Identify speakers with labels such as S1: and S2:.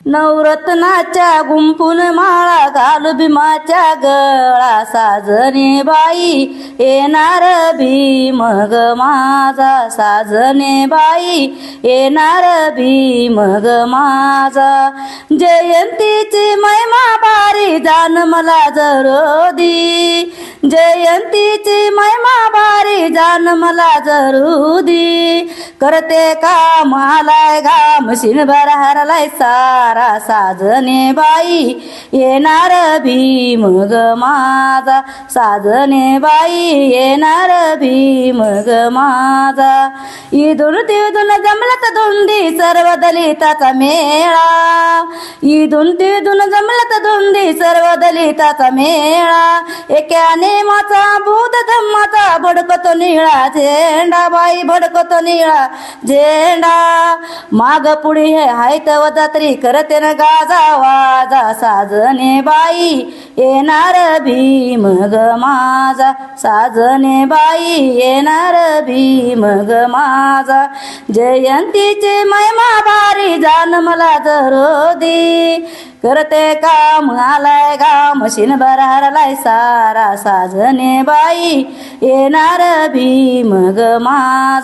S1: नवरत्नाच्या गुंफून माळा घालू भीमाच्या गळा साजने बाई येणार भीम ग माझा साजने बाई येणार भीम ग माझा जयंतीची महिमा बारी जान मला जरोदी जयंतीची महिमा बारी जान मला जरुदी करते काम आलाय घाम शिनभर हरलाय सारा साजने बाई येणार भीम ग माझा साजने बाई येणार भीम ग माझा इथून तिथून जमलत धुंदी सर्व दलिताचा मेळा इथून तिथून जमलत धुंदी सर्व दलिताचा मेळा एकाने माचा बुध धम्माचा भडकतो निळा झेंडा बाई भडकतो निळा झेंडा माग पुढे हे हायत वजात्री करते न गाजा वाजा साजने बाई येणार भीम ग माझा साजने बाई येणार भीम ग माझा जयंतीचे महिमा बारी जान मला जरोदी करते काम आलाय घाम शिनभर हरलाय सारा साजने बाई येणार भीम ग माझा